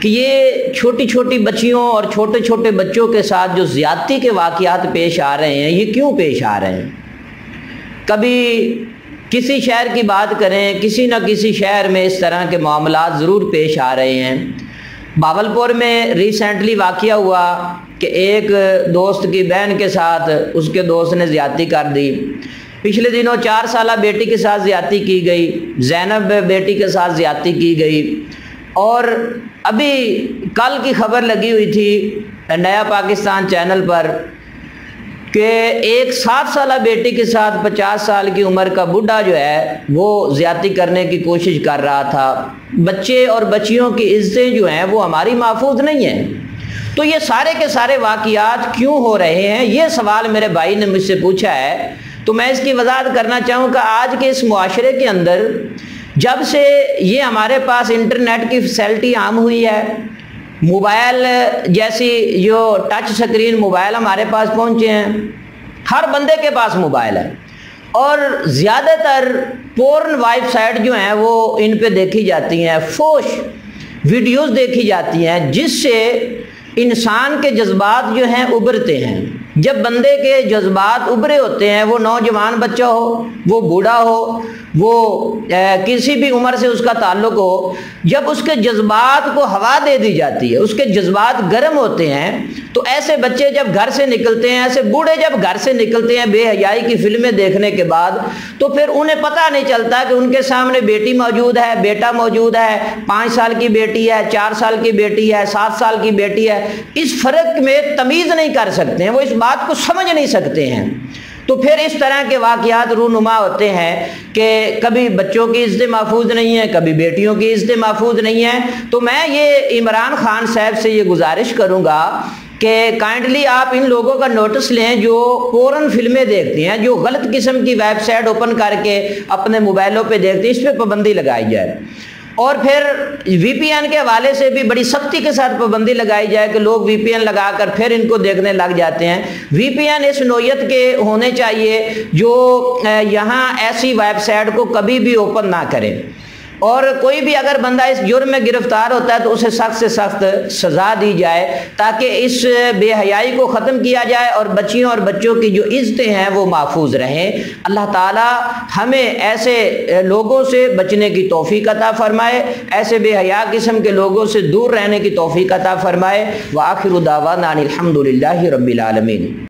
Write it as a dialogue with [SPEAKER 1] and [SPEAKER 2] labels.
[SPEAKER 1] کہ یہ چھوٹی چھوٹی بچیوں اور چھوٹے چھوٹے بچوں کے ساتھ جو زیادتی کے واقعات پیش آ رہے ہیں یہ کیوں پیش آ رہے ہیں؟ کبھی کسی شہر کی بات کریں، کسی نہ کسی شہر میں اس طرح کے معاملات ضرور پیش آ رہے ہیں۔ بھاگلپور میں ریسنٹلی واقعہ ہوا کہ ایک دوست کی بہن کے ساتھ اس کے دوست نے زیادتی کر دی۔ پچھلے دنوں 4 سالہ بیٹی کے ساتھ زیادتی کی گئی، زینب بیٹی کے ساتھ زیادتی کی گئی، اور ابھی کل کی خبر لگی ہوئی تھی نیا پاکستان چینل پر کہ ایک 7 سالہ بیٹی کے ساتھ 50 سال کی عمر کا بڈھا جو ہے وہ زیادتی کرنے کی کوشش کر رہا تھا۔ بچے اور بچیوں کی عزتیں جو ہیں وہ ہماری محفوظ نہیں ہیں۔ تو یہ سارے کے سارے واقعات کیوں ہو رہے ہیں، یہ سوال میرے بھائی نے مجھ سے پوچھا ہے، تو میں اس کی وضاحت کرنا چاہوں کہ آج کے اس معاشرے کے اندر جب سے یہ ہمارے پاس انٹرنیٹ کی فیسلٹی عام ہوئی ہے، موبائل جیسی جو ٹچ سکرین موبائل ہمارے پاس پہنچے ہیں، ہر بندے کے پاس موبائل ہے، اور زیادہ تر پورن ویب سائٹ جو ہیں وہ ان پہ دیکھی جاتی ہیں، فوش ویڈیوز دیکھی جاتی ہیں، جس سے انسان کے جذبات جو ہیں ابھرتے ہیں۔ جب بندے کے جذبات ابھرے ہوتے ہیں، وہ نوجوان بچہ ہو، وہ بوڑھا ہو، وہ کسی بھی عمر سے اس کا تعلق ہو، جب اس کے جذبات کو ہوا دے دی جاتی ہے، اس کے جذبات گرم ہوتے ہیں، تو ایسے بچے جب گھر سے نکلتے ہیں، ایسے بوڑھے جب گھر سے نکلتے ہیں بے حیائی کی فلمیں دیکھنے کے بعد، تو پھر انہیں پتہ نہیں چلتا کہ ان کے سامنے بیٹی موجود ہے، بیٹا موجود ہے، 5 سال کی بیٹی ہے، 4 سال کی بیٹی ہے، 7 سال کی بیٹی ہے، اس فرق میں تمیز نہیں کر سکتے ہیں، وہ اس بات کو سمجھ نہیں سکتے ہیں۔ تو پھر اس طرح کے واقعات رونما ہوتے ہیں کہ کبھی بچوں کی عزتیں محفوظ نہیں ہیں، کبھی بیٹیوں کی عزتیں محفوظ نہیں ہیں۔ تو میں یہ عمران خان صاحب سے یہ گزارش کروں گا کہ کائنڈلی آپ ان لوگوں کا نوٹس لیں جو پورن فلمیں دیکھتے ہیں، جو غلط قسم کی ویب سائٹ اوپن کر کے اپنے موبائلوں پہ دیکھتے ہیں، اس پہ پابندی لگائی جائے، اور پھر وی پی این کے حوالے سے بھی بڑی سختی کے ساتھ پابندی لگائی جائے کہ لوگ وی پی این لگا کر پھر ان کو دیکھنے لگ جاتے ہیں۔ وی پی این اس نوعیت کے ہونے چاہیے جو یہاں ایسی ویب سائٹ کو کبھی بھی اوپن نہ کرے، اور کوئی بھی اگر بندہ اس جرم میں گرفتار ہوتا ہے تو اسے سخت سے سخت سزا دی جائے تاکہ اس بے حیائی کو ختم کیا جائے اور بچیوں اور بچوں کی جو عزتیں ہیں وہ محفوظ رہیں۔ اللہ تعالی ہمیں ایسے لوگوں سے بچنے کی توفیق عطا فرمائے، ایسے بے حیا قسم کے لوگوں سے دور رہنے کی توفیق عطا فرمائے۔ وآخر دعوانا ان الحمد للہ رب العالمین۔